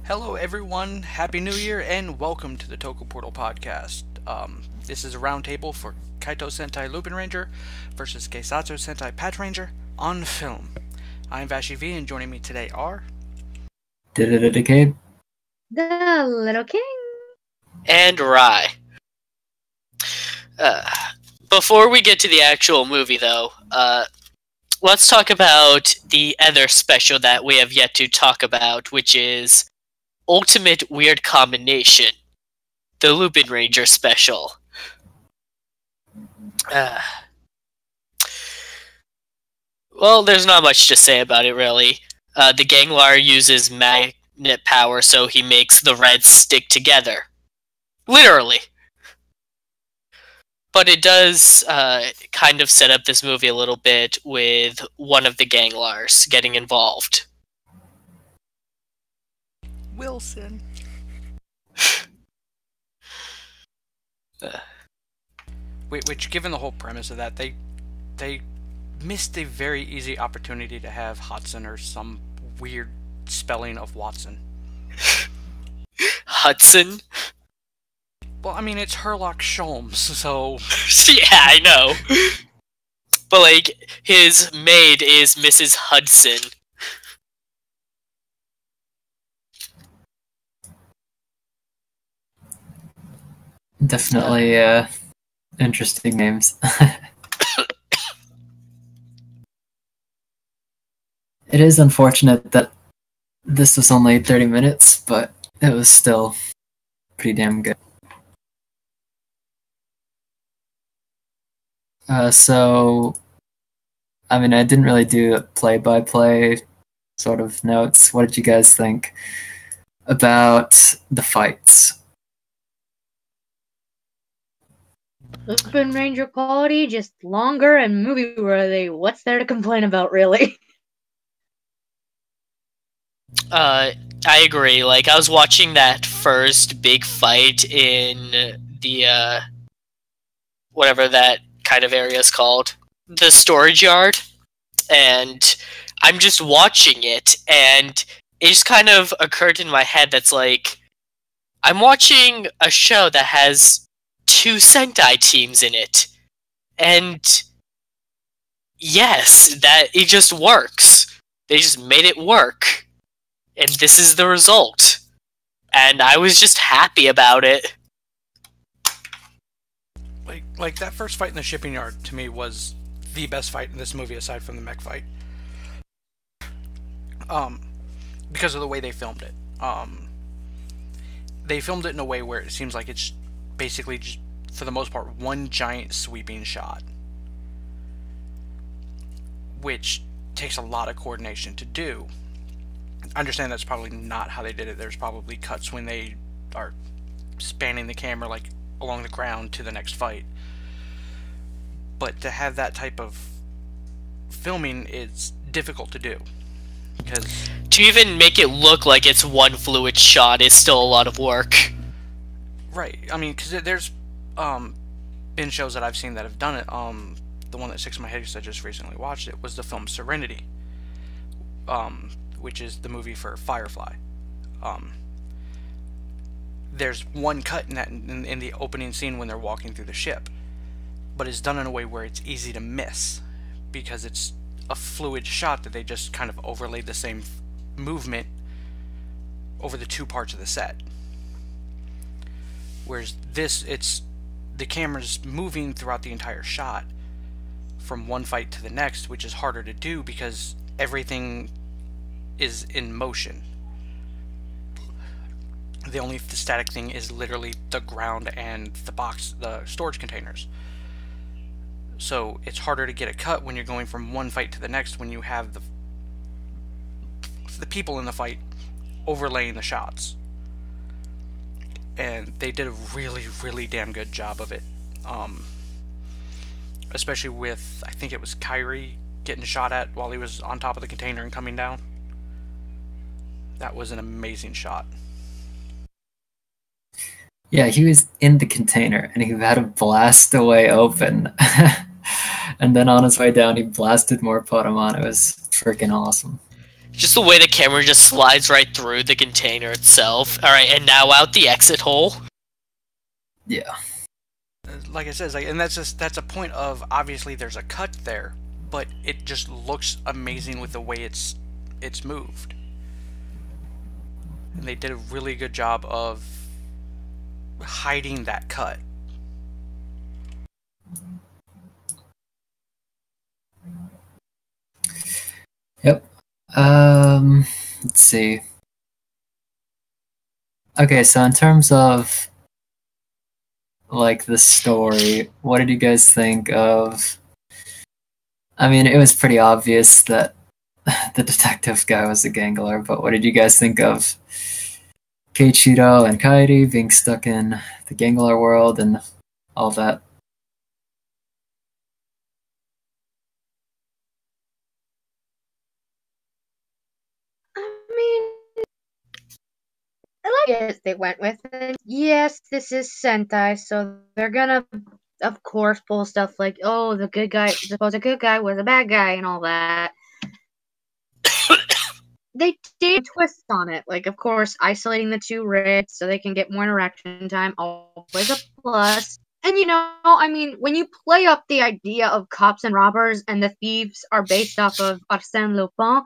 Hello, everyone. Happy New Year, and welcome to the Toku Portal podcast. This is a roundtable for Kaitou Sentai LupinRanger versus Keisatsu Sentai PatRanger on film. I'm Vashi V, and joining me today are Did it a decade? The Little King. And Rye. Before we get to the actual movie, though, let's talk about the other special that we have yet to talk about, which is Ultimate Weird Combination, the LupinRanger special. Well, there's not much to say about it, really. The Ganglar uses magnet power, so he makes the reds stick together. Literally. But it does kind of set up this movie a little bit with one of the Ganglars getting involved. Wilson. Which, given the whole premise of that, they missed a very easy opportunity to have Hudson or some weird spelling of Watson. Hudson? Well, I mean, it's Herlock Sholmes, so... Yeah, I know. But, like, his maid is Mrs. Hudson. Definitely interesting names. It is unfortunate that this was only 30 minutes, but it was still pretty damn good. So, I mean, I didn't really do play-by-play sort of notes. What did you guys think about the fights? LupinRanger quality, just longer and movie worthy. What's there to complain about, really? I agree. Like, I was watching that first big fight in the, whatever that kind of area is called, the storage yard, and I'm just watching it, and it just kind of occurred in my head that's like, I'm watching a show that has 2 Sentai teams in it, and yes, that it just works. They just made it work. And this is the result. And I was just happy about it. Like that first fight in the shipping yard, to me, was the best fight in this movie, aside from the mech fight. Because of the way they filmed it. They filmed it in a way where it seems like it's basically just, for the most part, one giant sweeping shot. Which takes a lot of coordination to do. I understand that's probably not how they did it. There's probably cuts when they are spanning the camera like along the ground to the next fight. But to have that type of filming is difficult to do. Because to even make it look like it's one fluid shot is still a lot of work. Right. I mean, because there's been shows that I've seen that have done it. The one that sticks in my head because I just recently watched it was the film Serenity. Which is the movie for Firefly. There's one cut in the opening scene when they're walking through the ship, but it's done in a way where it's easy to miss because it's a fluid shot that they just kind of overlaid the same movement over the 2 parts of the set. Whereas this, it's the camera's moving throughout the entire shot from one fight to the next, which is harder to do because everything is in motion. The only static thing is literally the ground and the storage containers. So it's harder to get a cut when you're going from one fight to the next when you have the people in the fight overlaying the shots. And they did a really, really damn good job of it. Especially with, I think it was Kyrie getting shot at while he was on top of the container and coming down. That was an amazing shot. Yeah, he was in the container and he had to blast away open. And then on his way down, he blasted more Potamon. It was freaking awesome. Just the way the camera just slides right through the container itself. Alright, and now out the exit hole. Yeah. Like I said, and that's a point of, obviously there's a cut there, but it just looks amazing with the way it's moved. And they did a really good job of hiding that cut. Yep. Let's see. Okay, so in terms of like the story, what did you guys think of? I mean, it was pretty obvious that the detective guy was a gangler, but what did you guys think of Keiichiro and Kairi being stuck in the gangler world and all that? I mean, I like it they went with it. Yes, this is Sentai, so they're gonna, of course, pull stuff like, oh, the supposed good guy was a bad guy and all that. They did twist on it, like, of course, isolating the two reds so they can get more interaction time, always a plus. And I mean, when you play up the idea of cops and robbers and the thieves are based off of Arsène Lupin,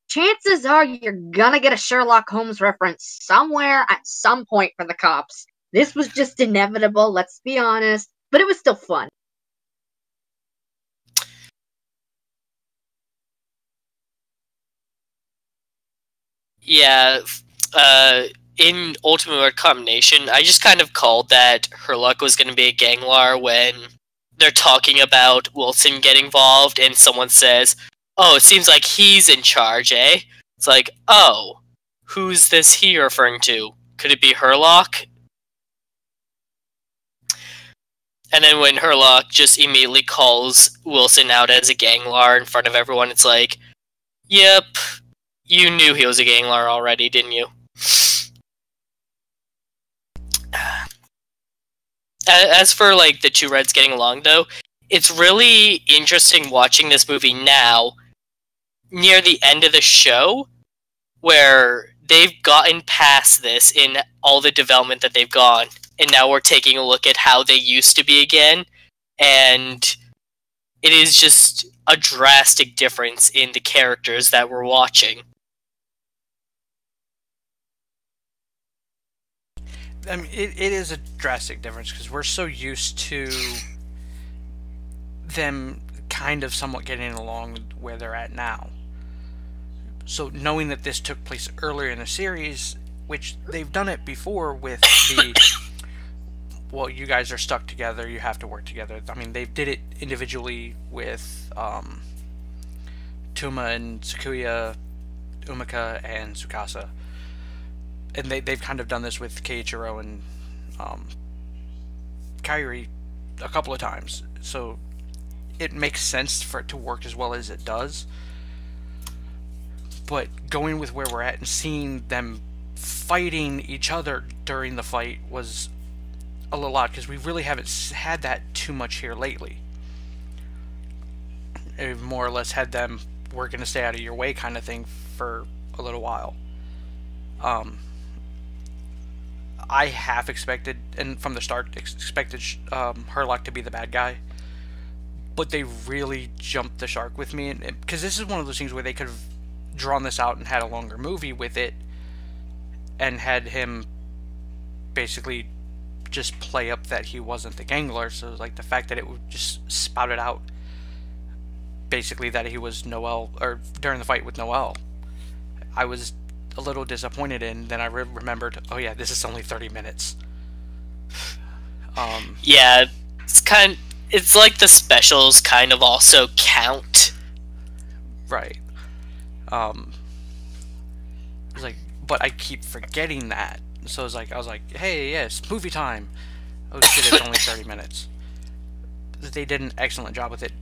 chances are you're gonna get a Sherlock Holmes reference somewhere at some point for the cops. This was just inevitable, let's be honest, but it was still fun. Yeah, in Ultimate Red Combination, I just kind of called that Herlock was going to be a ganglar when they're talking about Wilson getting involved and someone says, oh, it seems like he's in charge, eh? It's like, oh, who's this he referring to? Could it be Herlock? And then when Herlock just immediately calls Wilson out as a ganglar in front of everyone, it's like, yep, you knew he was a ganglar already, didn't you? As for like the two Reds getting along, though, it's really interesting watching this movie now, near the end of the show, where they've gotten past this in all the development that they've gone, and now we're taking a look at how they used to be again, and it is just a drastic difference in the characters that we're watching. I mean, it is a drastic difference because we're so used to them kind of somewhat getting along where they're at now. So knowing that this took place earlier in the series, which they've done it before with the, well, you guys are stuck together, you have to work together. I mean, they did it individually with Tuma and Tsukuya, Umika and Tsukasa. And they've kind of done this with Keiichiro and Kairi a couple of times. So it makes sense for it to work as well as it does. But going with where we're at and seeing them fighting each other during the fight was a little odd, because we really haven't had that too much here lately. We've more or less had them, we're going to stay out of your way kind of thing for a little while. I half expected, and from the start expected Herlock to be the bad guy, but they really jumped the shark with me, because this is one of those things where they could have drawn this out and had a longer movie with it, and had him basically just play up that he wasn't the gangler. So like the fact that it would just spouted out basically that he was Noel, or during the fight with Noel, I was a little disappointed in. Then I remembered, oh yeah, this is only 30 minutes. Yeah, it's like the specials kind of also count. Right. I was like, but I keep forgetting that. So I was like, hey, yes, movie time. Oh shit, it's only 30 minutes. They did an excellent job with it.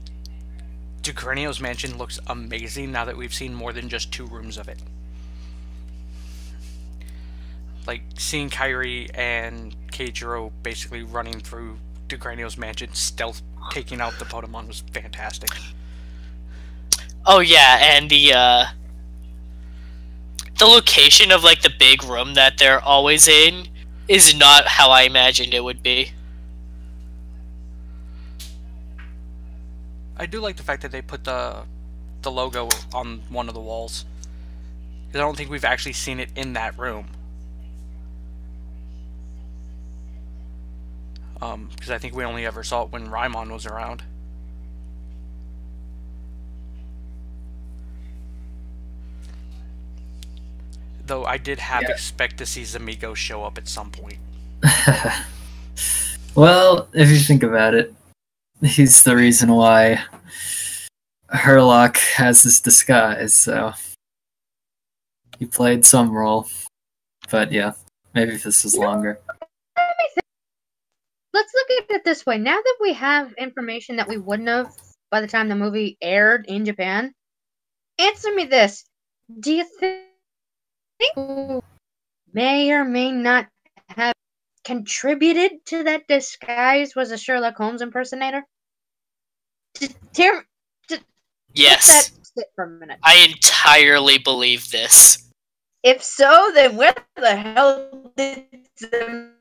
Ducranio's mansion looks amazing now that we've seen more than just 2 rooms of it. Like, seeing Kairi and Keiichiro basically running through Ducranio's mansion, stealth taking out the Potamon, was fantastic. Oh yeah, and the the location of like the big room that they're always in is not how I imagined it would be. I do like the fact that they put the logo on one of the walls. Because I don't think we've actually seen it in that room. Because I think we only ever saw it when Raimon was around. Though I did expect to see Zamigo show up at some point. Well, if you think about it, he's the reason why Herlock has this disguise, so he played some role. But yeah, maybe if this is longer. Let's look at it this way. Now that we have information that we wouldn't have by the time the movie aired in Japan, answer me this. Do you think who may or may not have contributed to that disguise was a Sherlock Holmes impersonator? Yes. Let that sit for a minute. I entirely believe this. If so, then where the hell did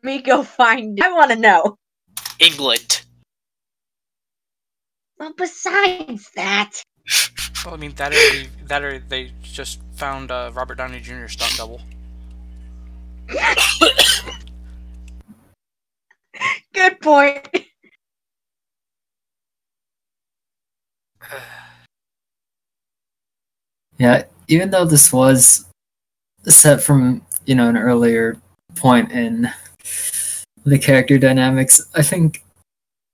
Miko find it? I want to know. England. Well, besides that. Well, I mean, that or they just found Robert Downey Jr. stunt double. Good point. Yeah, even though this was set from, an earlier point in the character dynamics, I think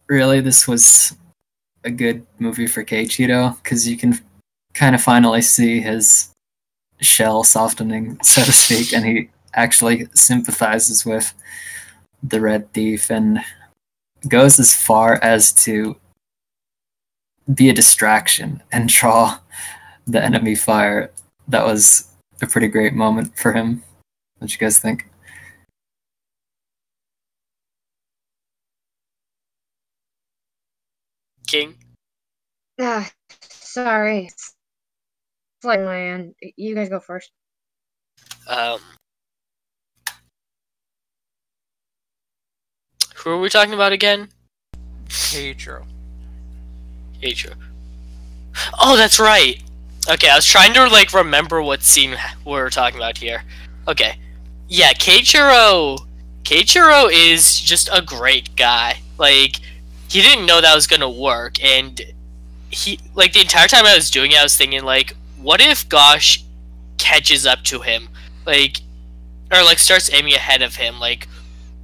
really this was a good movie for Keiichiro, because you can kind of finally see his shell softening, so to speak, and he actually sympathizes with the Red Thief and goes as far as to be a distraction and draw the enemy fire. That was a pretty great moment for him. What you guys think? King? Sorry. Slightly my end. You guys go first. Who are we talking about again? Keiichiro. Keiichiro. Oh, that's right! Okay, I was trying to, remember what scene we're talking about here. Okay. Yeah, Keiichiro is just a great guy. He didn't know that was gonna work, and he, the entire time I was doing it, I was thinking, what if Gosh catches up to him? Or, starts aiming ahead of him?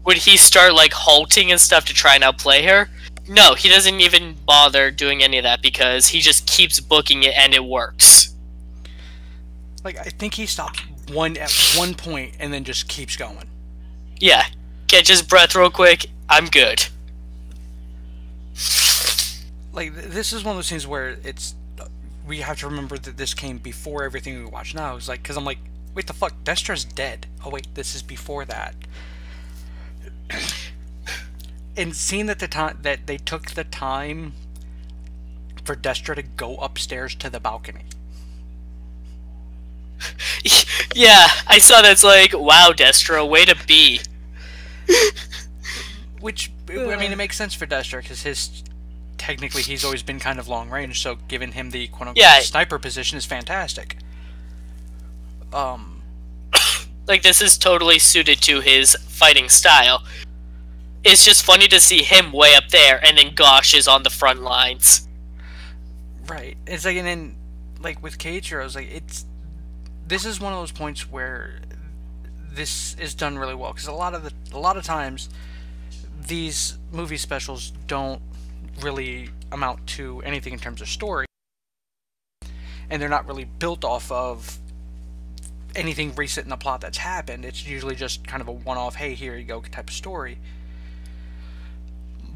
Would he start, halting and stuff to try and outplay her? No, he doesn't even bother doing any of that because he just keeps booking it and it works. I think he stops at one point and then just keeps going. Yeah. Catch his breath real quick. I'm good. This is one of those things where we have to remember that this came before everything we watch now. It's because I'm like, wait, the fuck? Destra's dead. Oh, wait, this is before that. And seeing that that they took the time for Destra to go upstairs to the balcony. Yeah, I saw that. It's wow, Destra, way to be. Which, I mean, it makes sense for Destra, because technically he's always been kind of long range, so giving him the quote-unquote sniper position is fantastic. This is totally suited to his fighting style. It's just funny to see him way up there, and then Gosh is on the front lines. Right. It's and then, with Keiichiro, it's this is one of those points where this is done really well, because a lot of times these movie specials don't really amount to anything in terms of story, and they're not really built off of anything recent in the plot that's happened. It's usually just kind of a one-off, hey, here you go type of story.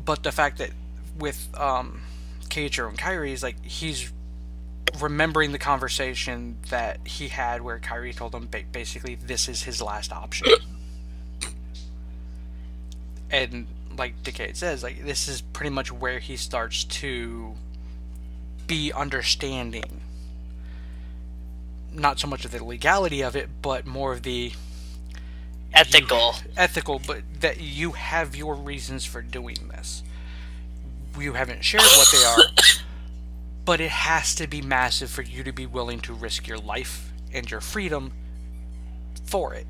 But the fact that with Keiichiro and Kairi is he's remembering the conversation that he had where Kairi told him basically this is his last option. And Decade says, this is pretty much where he starts to be understanding. not so much of the legality of it, but more of the ethical, but that you have your reasons for doing this. You haven't shared what they are, but it has to be massive for you to be willing to risk your life and your freedom for it.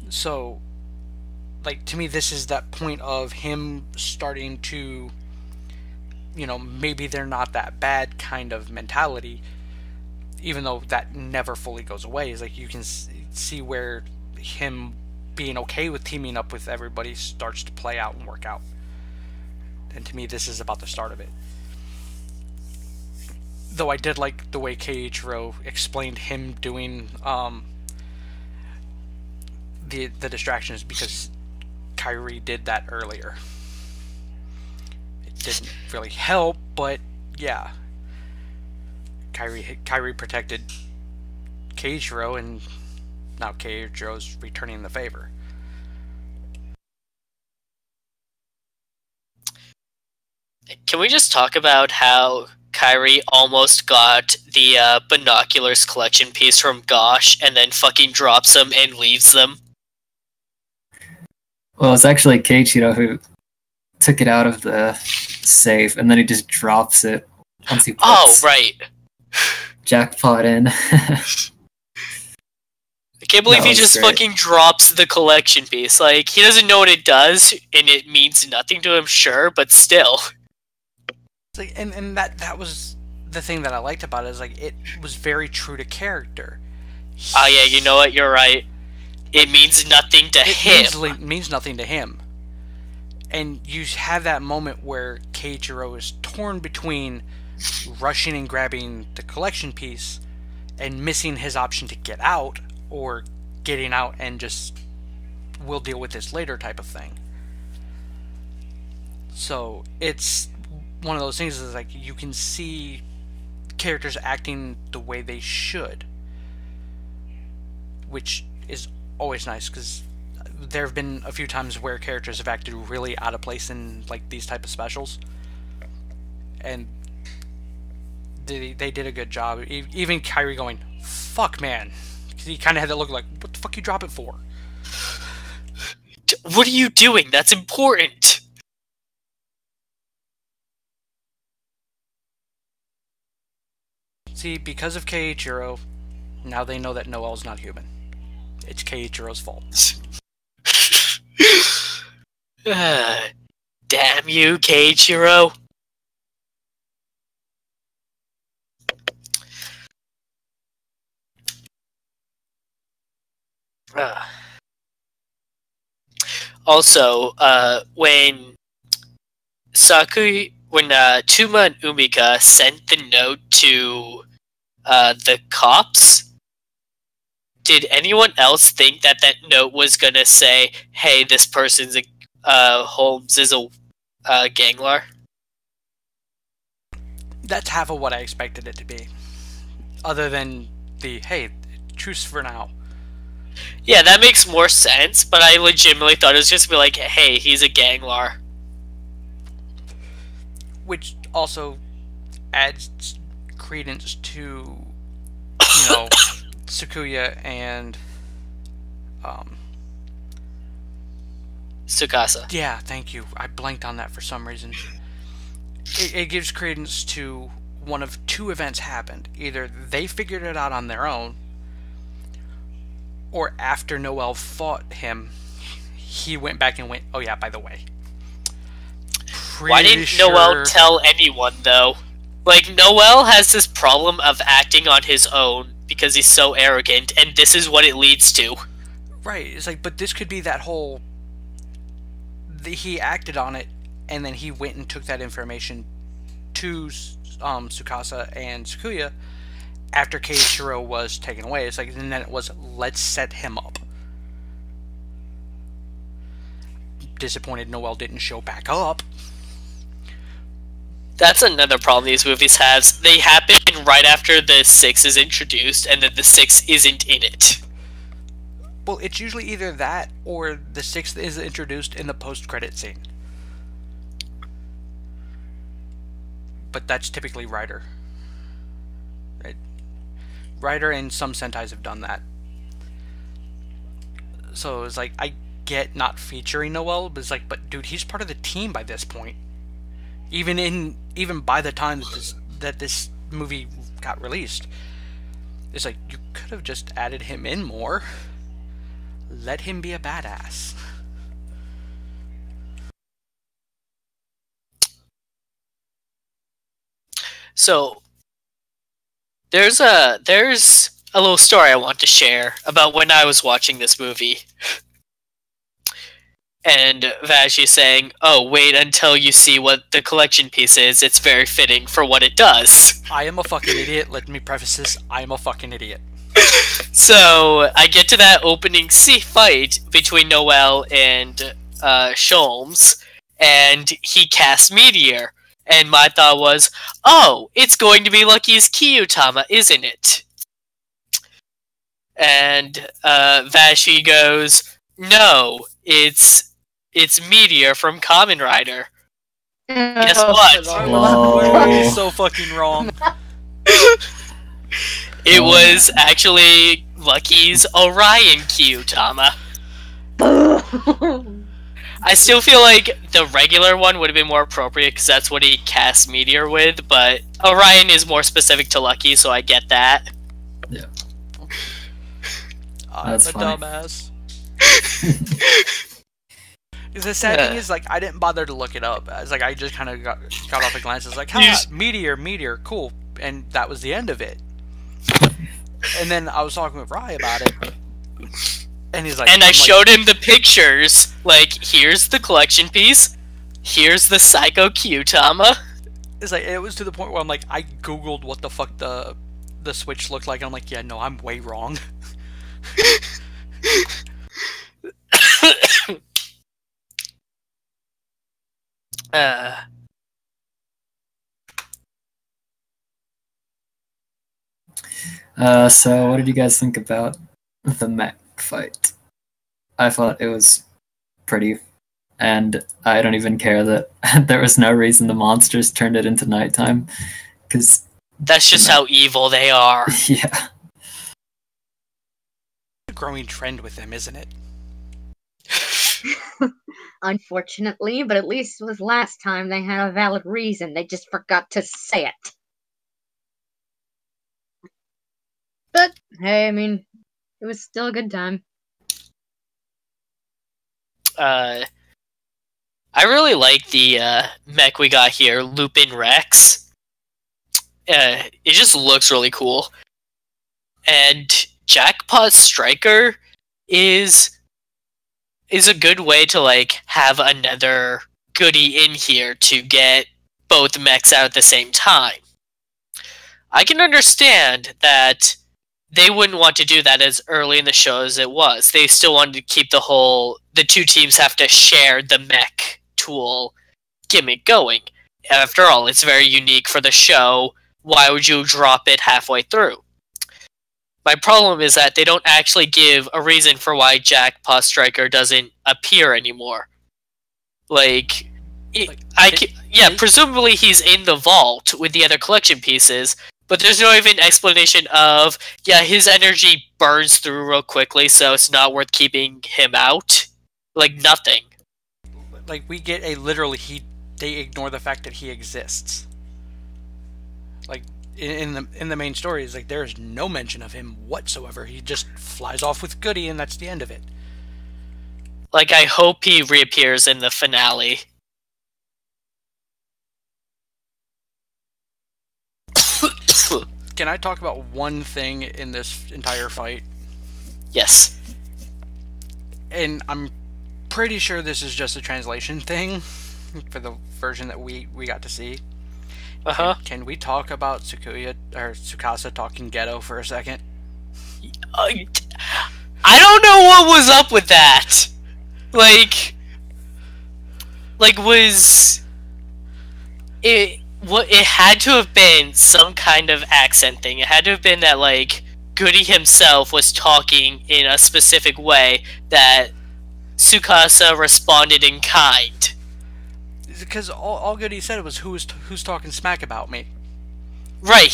So, like, to me, this is that point of him starting to, maybe they're not that bad kind of mentality, even though that never fully goes away. Is like, you can see where him being okay with teaming up with everybody starts to play out and work out. And to me, this is about the start of it. Though I did like the way Keiichiro explained him doing the distractions, because Kyrie did that earlier. It didn't really help, but yeah. Kyrie protected Keiichiro, and now Keiichiro's returning the favor. Can we just talk about how Kyrie almost got the binoculars collection piece from Gosh and then fucking drops them and leaves them? Well, it's actually Keiichiro who took it out of the safe, and then he just drops it once he puts right. Jackpot in. I can't believe he just fucking drops the collection piece. Like, he doesn't know what it does, and it means nothing to him, sure, but still. Like, and that was the thing that I liked about it, is like, it was very true to character. Oh yeah, you know what, you're right. It means nothing to him. It means nothing to him. And you have that moment where Keiichiro is torn between rushing and grabbing the collection piece and missing his option to get out, or getting out and just, we'll deal with this later type of thing. So it's one of those things, is like, you can see characters acting the way they should, which is always nice, because there have been a few times where characters have acted really out of place in like these type of specials, and they did a good job. Even Kyrie going, fuck man, because he kind of had that look like, what the fuck you drop it for? What are you doing? That's important. See, because of Keiichiro, now they know that Noel's not human. It's Keiichiro's fault. Damn you, Keiichiro. Also, when Tuma and Umika sent the note to the cops, did anyone else think that note was gonna say, "Hey, this person's Holmes is a gangler"? That's half of what I expected it to be. Other than the, hey, truce for now. Yeah, that makes more sense, but I legitimately thought it was just be like, hey, he's a gangler. Which also adds credence to, Sakuya and Tsukasa. Yeah, thank you. I blanked on that for some reason. It gives credence to one of two events happened. Either they figured it out on their own, or after Noel fought him, he went back and went, oh yeah, by the way. Why didn't Noel tell anyone, though? Like, Noel has this problem of acting on his own because he's so arrogant, and this is what it leads to. Right, it's like, but this could be that whole... he acted on it, and then he went and took that information to Tsukasa and Sakuya after Keiichiro was taken away. It's like, and then it was, let's set him up. Disappointed Noel didn't show back up. That's another problem these movies have. They happen right after the 6 is introduced, and then the 6 isn't in it. Well, it's usually either that, or the 6th is introduced in the post-credit scene. But that's typically writer. Right? writer, and some Sentais have done that. So it's like, I get not featuring Noel, but it's like, but dude, he's part of the team by this point. Even by the time that this movie got released, it's like, you could have just added him in more. Let him be a badass. So there's a little story I want to share about when I was watching this movie. And Vashti saying, "Oh, wait until you see what the collection piece is. It's very fitting for what it does." I am a fucking idiot. Let me preface this. I am a fucking idiot. So I get to that opening fight between Noel and Sholmes, and he casts Meteor. And my thought was, oh, it's going to be Lucky's Kyutama, isn't it? And Vashti goes, no, it's Meteor from Kamen Rider. Guess what? We're so fucking wrong. It was actually Lucky's Orion Kyutama. I still feel like the regular one would have been more appropriate because that's what he cast Meteor with, but Orion is more specific to Lucky, so I get that. Yeah. I'm That's a funny. dumbass. The sad thing is, like, I didn't bother to look it up. It's like, I just kind of got off a glance. It's like, Meteor, cool. And that was the end of it. And then I was talking with Rye about it. And he's like... And I showed him the pictures. Like, here's the collection piece. Here's the Psycho Kyutama. It's like, it was to the point where I'm like, I googled what the fuck the Switch looked like. And I'm like, yeah, no, I'm way wrong. So what did you guys think about the mech fight? I thought it was pretty, and I don't even care that there was no reason the monsters turned it into nighttime, because that's just how evil they are. Yeah. A growing trend with them, isn't it? Unfortunately, but at least with last time they had a valid reason. They just forgot to say it. But, hey, I mean, it was still a good time. I really like the mech we got here, Lupin Rex. It just looks really cool. And Jackpot Striker is a good way to, like, have another goodie in here to get both mechs out at the same time. I can understand that they wouldn't want to do that as early in the show as it was. They still wanted to keep the two teams have to share the mech tool gimmick going. After all, it's very unique for the show. Why would you drop it halfway through? My problem is that they don't actually give a reason for why Jackpot Striker doesn't appear anymore. Presumably he's in the vault with the other collection pieces, but there's no even explanation of, his energy burns through real quickly, so it's not worth keeping him out. Like, nothing. Like, we get they ignore the fact that he exists. Like, in the main story, is like, there's no mention of him whatsoever. He just flies off with Goody, and that's the end of it. Like, I hope he reappears in the finale. Can I talk about one thing in this entire fight? Yes. And I'm pretty sure this is just a translation thing for the version that we got to see. Uh-huh. Can we talk about Tsukasa talking ghetto for a second? I don't know what was up with that. Was it? It had to have been some kind of accent thing. It had to have been that, like, Goody himself was talking in a specific way that Tsukasa responded in kind. Because all Goody said was, who's talking smack about me? Right,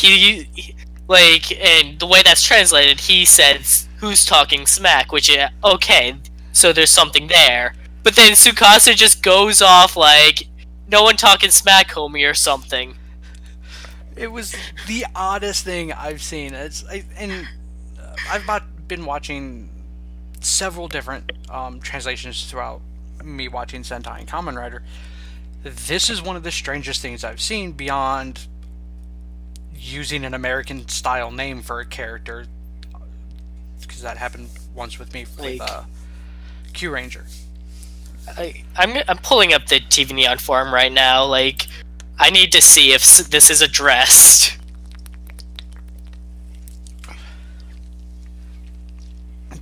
Like, and the way that's translated, he says, "Who's talking smack?" Which, okay, so there's something there. But then Tsukasa just goes off like, "No one talking smack, homie," or something. It was the oddest thing I've seen. I've been watching several different translations throughout me watching Sentai and Kamen Rider. This is one of the strangest things I've seen beyond using an American style name for a character, because that happened once with me with Q Ranger. I'm pulling up the TV Neon forum right now. Like, I need to see if this is addressed.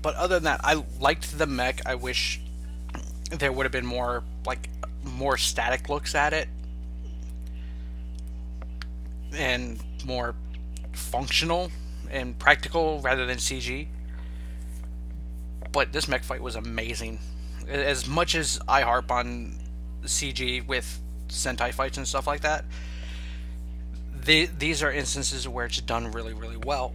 But other than that, I liked the mech. I wish there would have been more static looks at it and more functional and practical rather than CG. But this mech fight was amazing. As much as I harp on CG with Sentai fights and stuff like that, these are instances where it's done really, really well.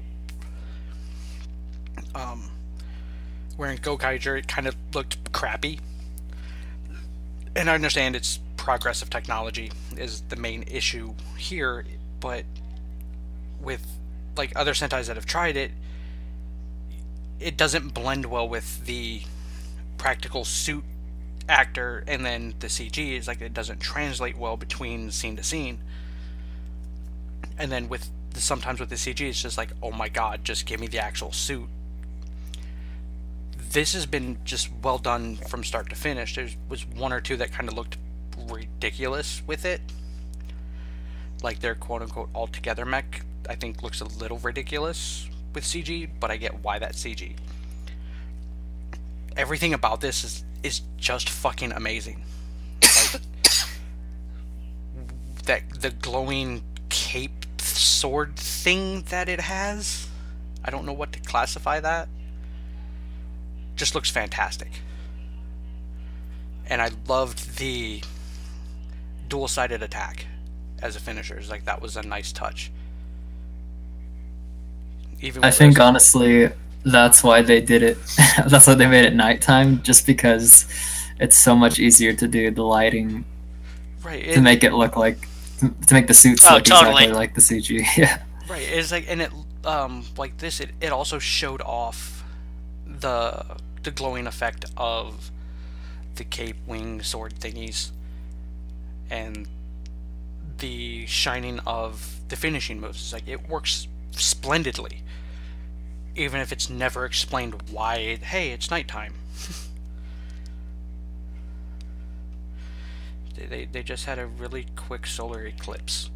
Where in Gokaiger it kind of looked crappy. And I understand it's progressive technology is the main issue here, but with like other Sentais that have tried it, it doesn't blend well with the practical suit actor, and then the CG is like it doesn't translate well between scene to scene. And then sometimes with the CG it's just like, oh my god, just give me the actual suit. This has been just well done from start to finish. There was one or two that kind of looked ridiculous with it, like their quote-unquote all-together mech I think looks a little ridiculous with CG, but I get why that's CG. Everything about this is just fucking amazing. Like the glowing cape sword thing that it has, I don't know what to classify that. Just looks fantastic. And I loved the dual-sided attack as a finisher. It's like that was a nice touch. I think honestly that's why they did it. That's why they made it nighttime, just because it's so much easier to do the lighting, right? To make it look like to make the suits look exactly like the CG. Yeah. Right. It's like, and it like this. It also showed off the glowing effect of the cape, wing, sword thingies, and the shining of the finishing moves. It's like it works splendidly, even if it's never explained why. Hey, it's nighttime. They just had a really quick solar eclipse.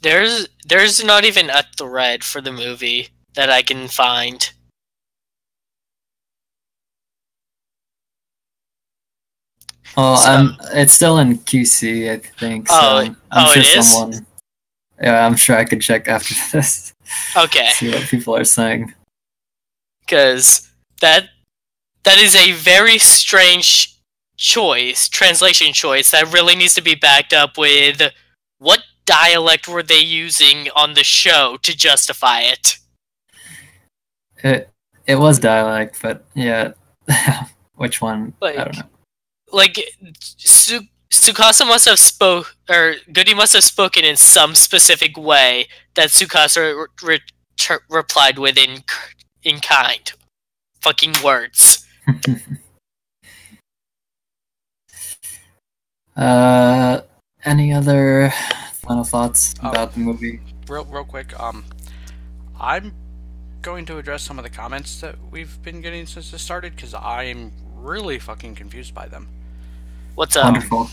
There's not even a thread for the movie that I can find. Well, it's still in QC, I think. So I'm sure it is? someone. Yeah, I'm sure I could check after this. Okay. See what people are saying. Because that is a very strange translation choice, that really needs to be backed up with what dialect were they using on the show to justify it. It was dialect, but yeah, which one? I don't know. Like, Tsukasa must have Goody must have spoken in some specific way that Tsukasa replied with in kind. Fucking words. Any other final thoughts about the movie? Real quick. I'm going to address some of the comments that we've been getting since this started, because I'm really fucking confused by them. What's up? Wonderful.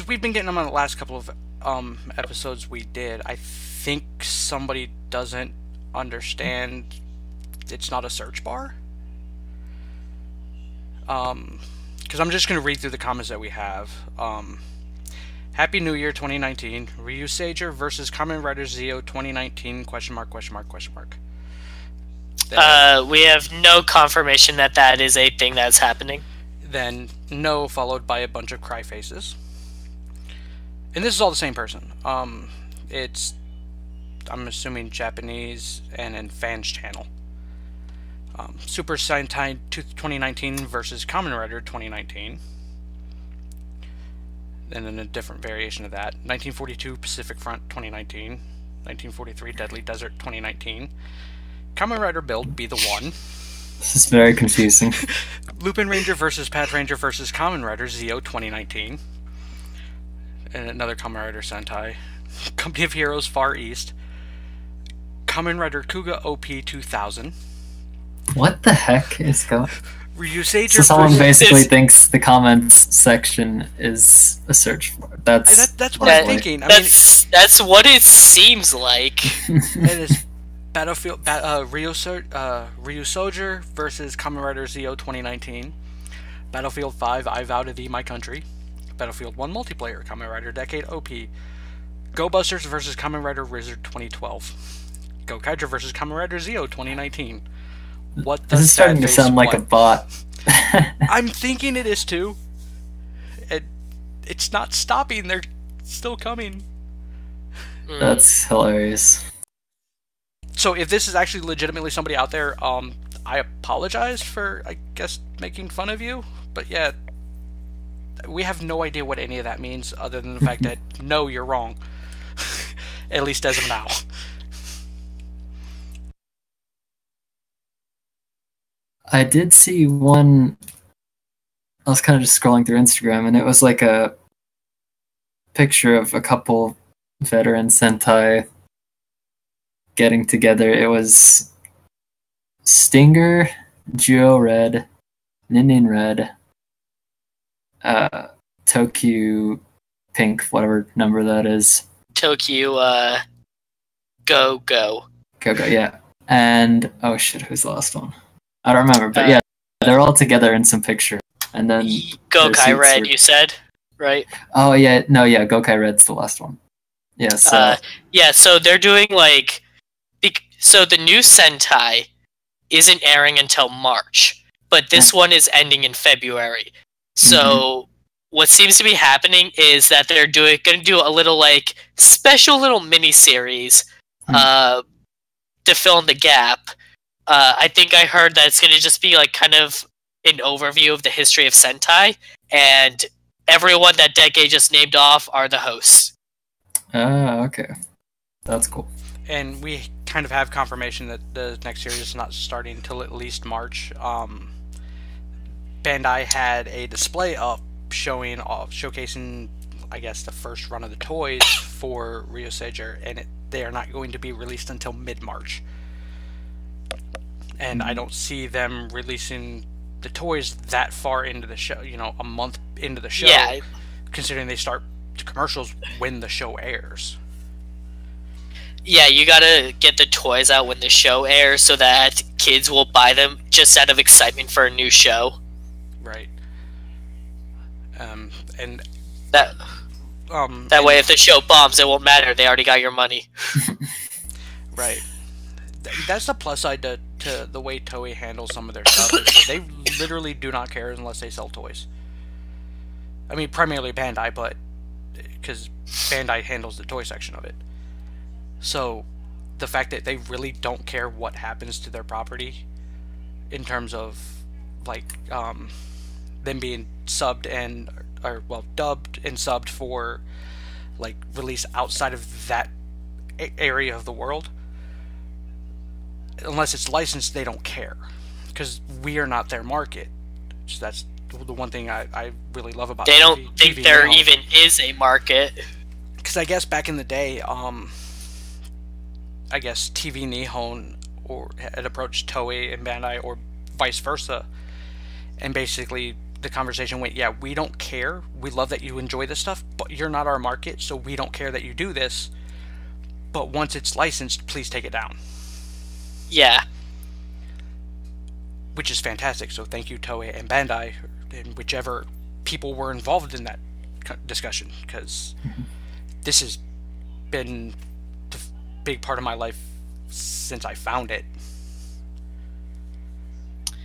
We've been getting them on the last couple of episodes we did. I think somebody doesn't understand it's not a search bar. Because I'm just going to read through the comments that we have. Happy New Year 2019. Ryu Sager versus Kamen Rider Zeo 2019 ? We have no confirmation that is a thing that's happening. Then No, followed by a bunch of cry faces. And this is all the same person. It's, I'm assuming, Japanese and in Fans channel. Super Sentai 2019 versus Kamen Rider 2019. And then a different variation of that. 1942 Pacific Front 2019. 1943 Deadly Desert 2019. Kamen Rider Build Be the One. This is very confusing. LupinRanger versus PatRanger versus Kamen Rider Zeo 2019. And another Kamen Rider Sentai. Company of Heroes Far East. Kamen Rider Kuga OP 2000. What the heck is going? Ryuseijin So someone versus... basically thinks the comments section is a search for. That's what I'm thinking. That's what it seems like. It is Battlefield Ryu Soldier versus Kamen Rider Zeo 2019. Battlefield 5 I Vow to Thee My Country. Battlefield 1 Multiplayer Kamen Rider Decade OP. Go Busters versus Kamen Rider Wizard 2012. Go Kaitou versus Kamen Rider Zeo 2019. What the This is starting to sound like a bot. I'm thinking it is too. It's not stopping. They're still coming. That's hilarious. So if this is actually legitimately somebody out there, I apologize for, I guess, making fun of you. But yeah, we have no idea what any of that means other than the fact that, no, you're wrong. At least as of now. I did see one. I was kind of just scrolling through Instagram, and it was like a picture of a couple veteran Sentai getting together. It was Stinger, Geo Red, Nin Red, Toku Pink, whatever number that is. Toku, Go, yeah. And, oh shit, who's the last one? I don't remember, but yeah, they're all together in some picture. And then Gokai Red, you said, right? Oh yeah, no, yeah, Gokai Red's the last one. Yeah, so so they're doing so the new Sentai isn't airing until March, but this one is ending in February. So what seems to be happening is that they're going to do a little special little mini series to fill in the gap. I think I heard that it's going to just be kind of an overview of the history of Sentai, and everyone that Decade just named off are the hosts. Okay. That's cool. And we kind of have confirmation that the next series is not starting until at least March. Bandai had a display up showcasing, I guess, the first run of the toys for Ryuseijin, and they are not going to be released until mid-March. And I don't see them releasing the toys that far into the show, a month into the show, considering they start commercials when the show airs. Yeah, you gotta get the toys out when the show airs so that kids will buy them just out of excitement for a new show. Right. And that way, if the show bombs, it won't matter. They already got your money. Right. That's the plus side to the way Toei handles some of their stuff. They literally do not care unless they sell toys. I mean, primarily Bandai, but because Bandai handles the toy section of it. So the fact that they really don't care what happens to their property in terms of them being subbed dubbed and subbed for release outside of that area of the world, unless it's licensed, they don't care because we are not their market. So that's the one thing I really love about they don't think TV there now. Even is a market. Because I guess back in the day, I guess TV Nihon had approached Toei and Bandai, or vice versa, and basically the conversation went, yeah, we don't care. We love that you enjoy this stuff, but you're not our market, so we don't care that you do this. But once it's licensed, please take it down. Yeah. Which is fantastic. So thank you, Toei and Bandai, and whichever people were involved in that discussion, because this has been the big part of my life since I found it.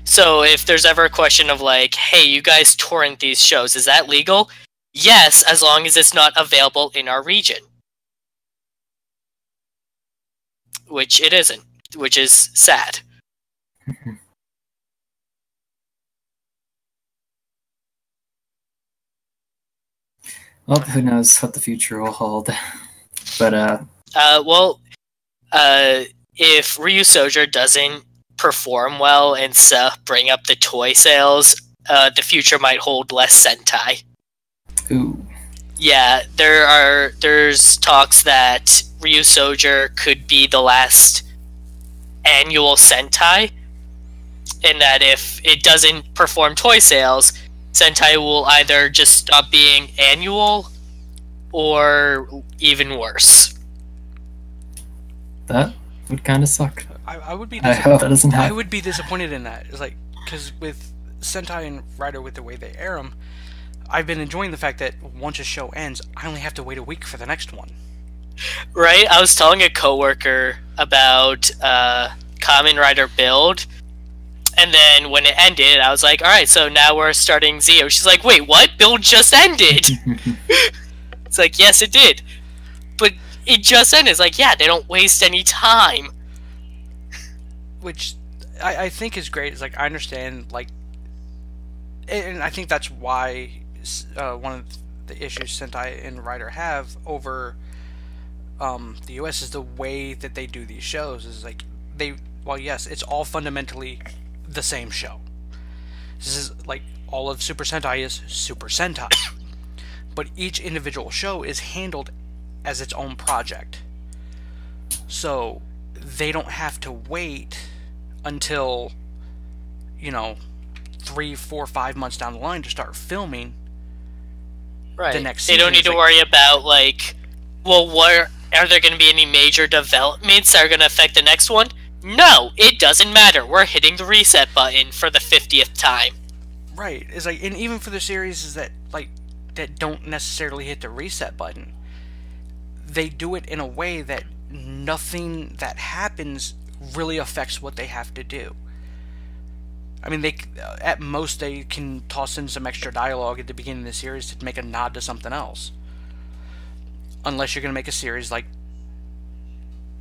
So if there's ever a question of like, hey, you guys torrent these shows, is that legal? Yes, as long as it's not available in our region. Which it isn't, which is sad. Well, who knows what the future will hold. But if Ryu Soja doesn't perform well and bring up the toy sales, the future might hold less Sentai. ooh. Yeah, there's talks that Ryu Soja could be the last annual Sentai, and that if it doesn't perform toy sales, Sentai will either just stop being annual or even worse. That would kind of suck. I would be. I hope that doesn't happen. I would be disappointed in that. It's like, because with Sentai and Rider, with the way they air them, I've been enjoying the fact that once a show ends, I only have to wait a week for the next one. Right? I was telling a coworker about Kamen Rider Build, and then when it ended, I was like, "All right, so now we're starting Zeo." She's like, "Wait, what? Build just ended?" It's like, yes, it did, but it just ended. It's like, yeah, they don't waste any time. Which I think is great. It's like, I understand, like, and I think that's why one of the issues Sentai and Rider have over the US is the way that they do these shows. Is like, well, yes, it's all fundamentally the same show. This is like, all of Super Sentai is Super Sentai, but each individual show is handled as its own project, so they don't have to wait until 3, 4, 5 months down the line to start filming the next season. They don't need to worry about, like, well, what are there going to be any major developments that are going to affect the next one? No, it doesn't matter. We're hitting the reset button for the 50th time. Right. It's like, and even for the series that don't necessarily hit the reset button, they do it in a way that nothing that happens really affects what they have to do. I mean, at most they can toss in some extra dialogue at the beginning of the series to make a nod to something else. Unless you're going to make a series like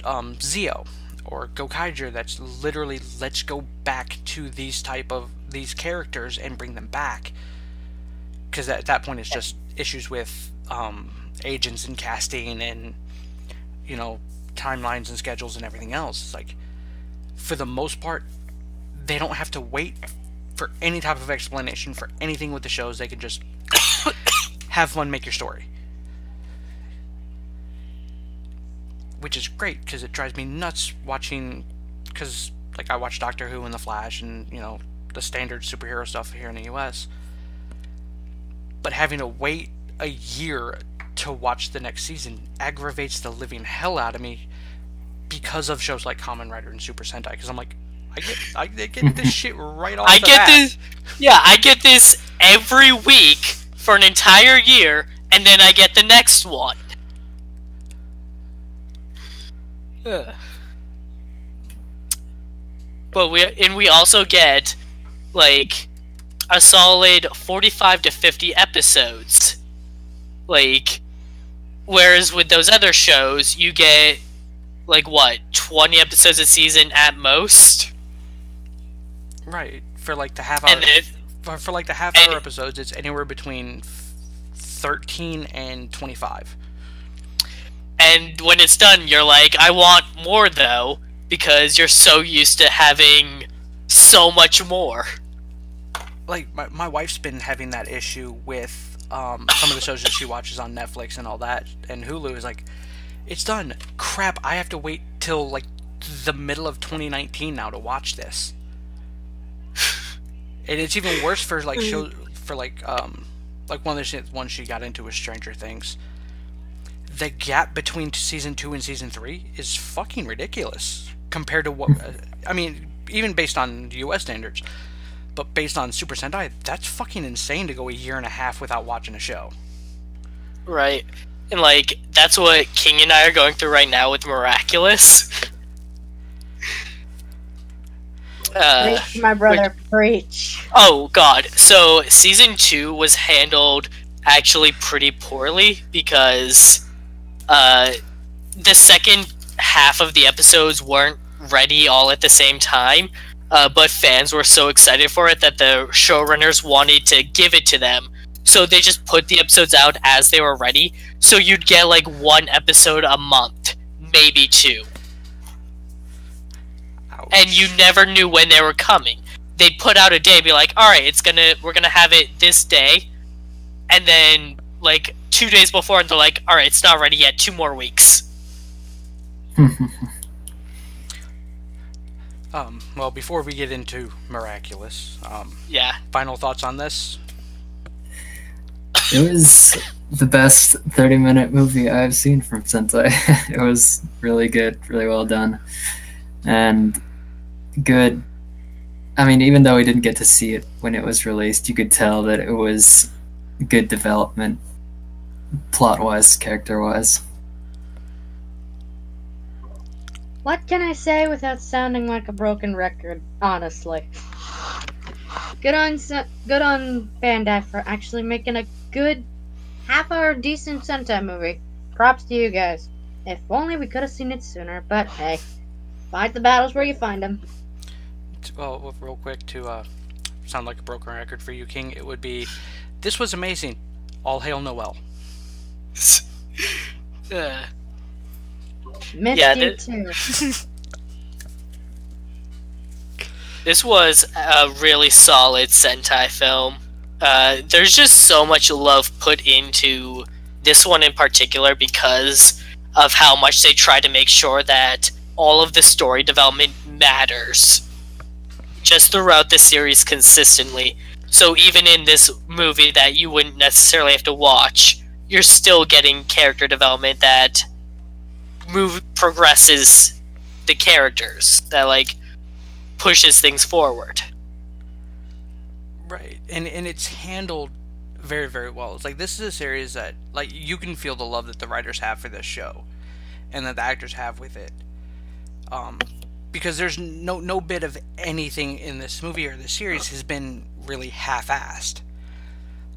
Zeo or Gokaiger that's literally, let's go back to these characters and bring them back. Because at that point it's just issues with agents and casting and timelines and schedules and everything else. It's like, for the most part, they don't have to wait for any type of explanation for anything with the shows. They can just have fun, make your story. Which is great, because it drives me nuts watching, because like, I watch Doctor Who and The Flash and the standard superhero stuff here in the US, but having to wait a year to watch the next season aggravates the living hell out of me because of shows like Kamen Rider and Super Sentai, because I'm like, I get this shit right off the bat. I get this every week for an entire year, and then I get the next one. But we also get, like, a solid 45 to 50 episodes. Like, whereas with those other shows, you get, like, what, 20 episodes a season at most? Right. For like the half hour, for like the half hour episodes, it's anywhere between 13 and 25. And when it's done, you're like, I want more, though, because you're so used to having so much more. Like, my wife's been having that issue with some of the shows that she watches on Netflix and all that, and Hulu is like, it's done. Crap, I have to wait till, like, the middle of 2019 now to watch this. And it's even worse for, like, shows, for, like one of the ones she got into was Stranger Things. The gap between season 2 and season 3 is fucking ridiculous compared to what, I mean, even based on US standards, but based on Super Sentai, that's fucking insane to go a year and a half without watching a show. Right. And, like, that's what King and I are going through right now with Miraculous. Preach, my brother, preach. Oh god. So season 2 was handled actually pretty poorly because the second half of the episodes weren't ready all at the same time. But fans were so excited for it that the showrunners wanted to give it to them. So they just put the episodes out as they were ready. So you'd get like one episode a month, maybe two. Ouch. And you never knew when they were coming. They'd put out a day, be like, "All right, we're gonna have it this day," and then like 2 days before, and they're like, "All right, it's not ready yet. 2 more weeks." Well, before we get into Miraculous, Yeah. final thoughts on this? It was the best 30-minute movie I've seen from Sentai. It was really good, really well done, and good. I mean, even though we didn't get to see it when it was released, you could tell that it was good development, plot-wise, character-wise. What can I say without sounding like a broken record? Honestly, good on Bandai for actually making a good half-hour decent Sentai movie. Props to you guys. If only we could have seen it sooner. But hey, fight the battles where you find them. Well, real quick to sound like a broken record for you, King, it would be, this was amazing. All hail Noel. Missed Yeah, you too. This was a really solid Sentai film. There's just so much love put into this one in particular because of how much they try to make sure that all of the story development matters just throughout the series consistently. So even in this movie that you wouldn't necessarily have to watch, you're still getting character development that progresses the characters, that like pushes things forward. Right, and it's handled very, very well. It's like, this is a series that, like, you can feel the love that the writers have for this show, and that the actors have with it. Because there's no bit of anything in this movie or this series has been really half-assed.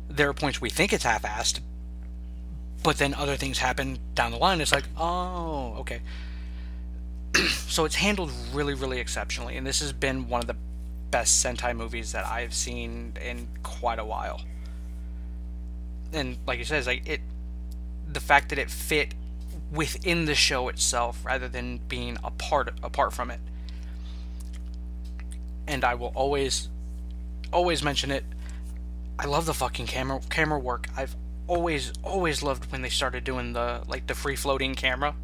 There are points we think it's half-assed, but then other things happen down the line. It's like, oh, okay. So it's handled really, really exceptionally, and this has been one of the best Sentai movies that I've seen in quite a while. And like you said, it's like the fact that it fit within the show itself rather than being apart from it. And I will always mention it. I love the fucking camera work. I've always loved when they started doing the free floating camera,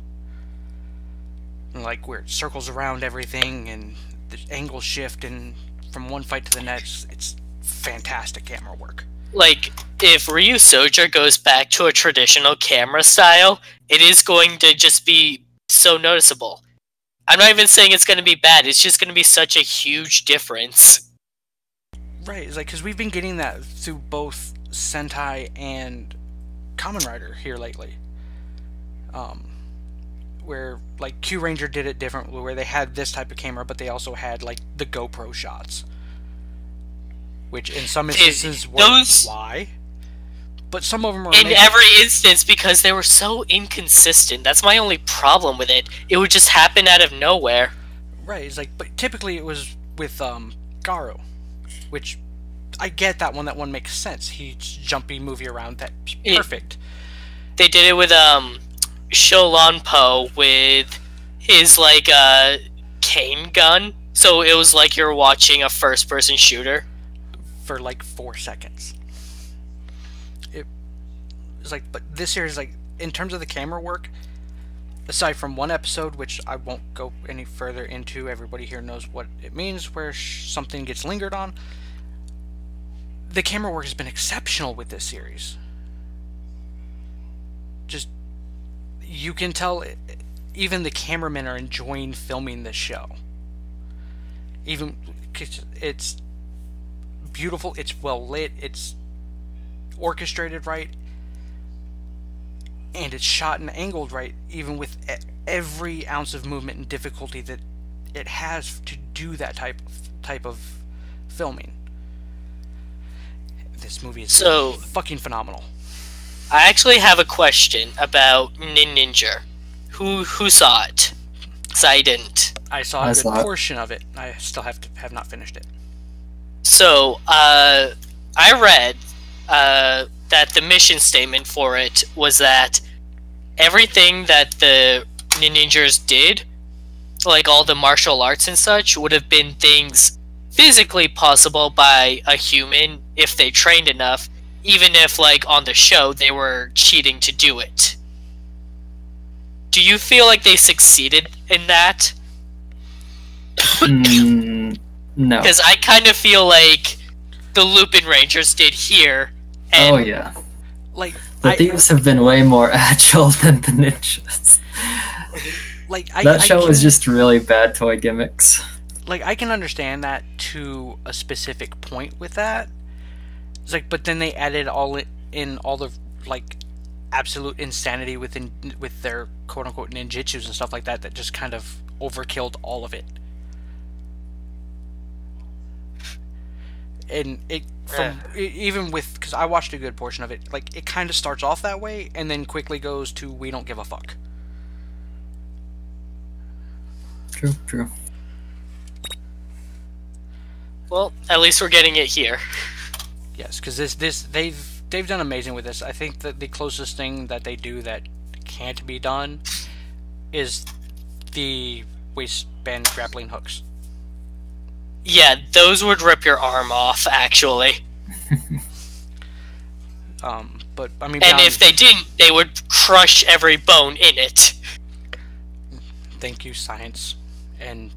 and like where it circles around everything and the angles shift and from one fight to the next. It's fantastic camera work. Like, if Ryu Soja goes back to a traditional camera style, it is going to just be so noticeable. I'm not even saying it's going to be bad, it's just going to be such a huge difference. Right, it's like, because we've been getting that through both Sentai and Kamen Rider here lately. Where, like, Q-Ranger did it differently, where they had this type of camera, but they also had, like, the GoPro shots. Which, in some instances, were why. But some of them are in every instance, because they were so inconsistent. That's my only problem with it. It would just happen out of nowhere. Right, it's like, but typically it was with Garo, which I get that one. That one makes sense. He's jumpy, movie around. That's perfect. They did it with Sholanpo with his like cane gun, so it was like you're watching a first-person shooter for like 4 seconds. It's like, but this here is like, in terms of the camera work, aside from one episode, which I won't go any further into, everybody here knows what it means, where something gets lingered on, the camera work has been exceptional with this series. Just, you can tell, even the cameramen are enjoying filming this show. Even, it's beautiful, it's well lit, it's orchestrated right, and it's shot and angled right, even with every ounce of movement and difficulty that it has to do that type type of filming. This movie is So, fucking phenomenal. I actually have a question about Ninja. Who saw it? 'Cause I didn't. I saw a good portion of it. I still have not finished it. So, I read that the mission statement for it was that everything that the ninjas did, like all the martial arts and such, would have been things physically possible by a human if they trained enough, even if, like, on the show, they were cheating to do it. Do you feel like they succeeded in that? No. Because I kind of feel like the LupinRangers did here. And Oh yeah. Like The thieves have been way more agile than the ninjas. That show was just really bad toy gimmicks. Like, I can understand that to a specific point with that. It's like, but then they added all the like absolute insanity with their quote unquote ninjutsus and stuff like that just kind of overkilled all of it. And even with, because I watched a good portion of it, like, it kind of starts off that way and then quickly goes to we don't give a fuck. True. Well, at least we're getting it here. Yes, because they've done amazing with this. I think that the closest thing that they do that can't be done is the waistband grappling hooks. Yeah, those would rip your arm off, actually. But I mean, and if they didn't, they would crush every bone in it. Thank you, science, and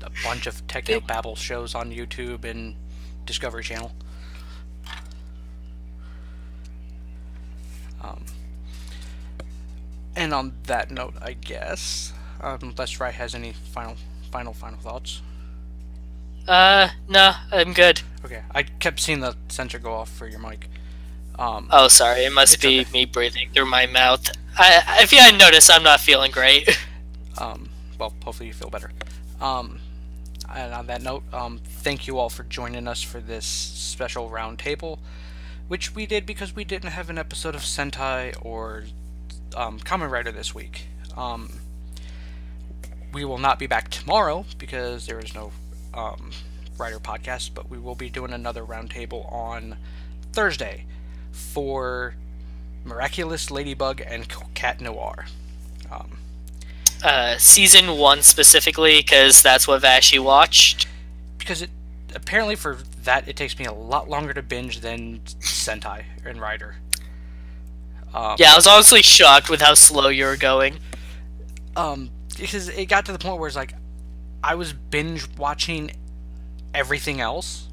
a bunch of techno-babble shows on YouTube and Discovery Channel. And on that note, I guess, unless Rai has any final thoughts. No, I'm good. Okay, I kept seeing the sensor go off for your mic. Oh, sorry, it must be me breathing through my mouth. If you hadn't noticed, I'm not feeling great. Well, hopefully you feel better. And on that note, thank you all for joining us for this special roundtable, which we did because we didn't have an episode of Sentai or Kamen Rider this week. We will not be back tomorrow because there is no Rider podcast, but we will be doing another roundtable on Thursday for Miraculous Ladybug and Cat Noir. Season 1 specifically, because that's what Vashi watched. Because apparently for that, it takes me a lot longer to binge than Sentai and Rider. Yeah, I was honestly shocked with how slow you were going. Because it got to the point where it's like, I was binge watching everything else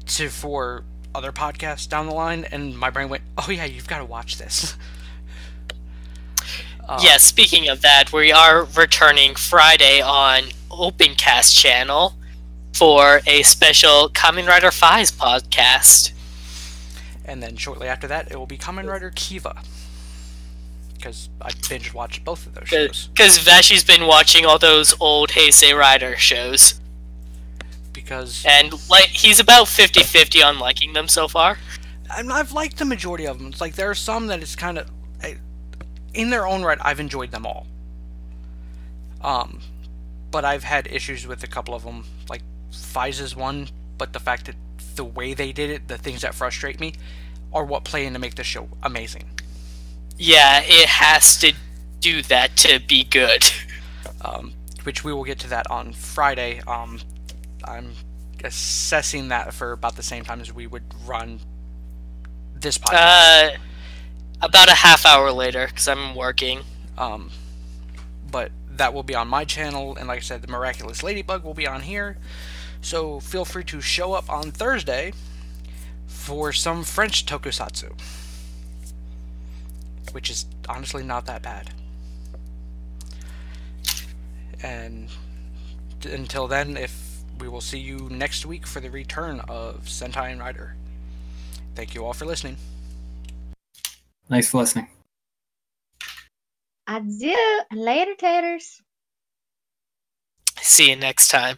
for other podcasts down the line, and my brain went, oh yeah, you've got to watch this. Yeah, speaking of that, we are returning Friday on Opencast channel for a special Kamen Rider 5 podcast. And then shortly after that, it will be Kamen Rider Kiva. Because I binge watched both of those shows. Because Vashi's been watching all those old Heisei Rider shows. And he's about 50-50 on liking them so far. I've liked the majority of them. It's like there are some that it's kind of, in their own right, I've enjoyed them all. But I've had issues with a couple of them. Like Fize is one, but the fact that the way they did it, the things that frustrate me, are what play in to make the show amazing. Yeah, it has to do that to be good. Which we will get to that on Friday. I'm assessing that for about the same time as we would run this podcast. About a half hour later, because I'm working. But that will be on my channel, and like I said, the Miraculous Ladybug will be on here. So feel free to show up on Thursday for some French tokusatsu. Which is honestly not that bad. And until then, we will see you next week for the return of Sentai and Rider. Thank you all for listening. Thanks for listening. Adieu. Later, taters. See you next time.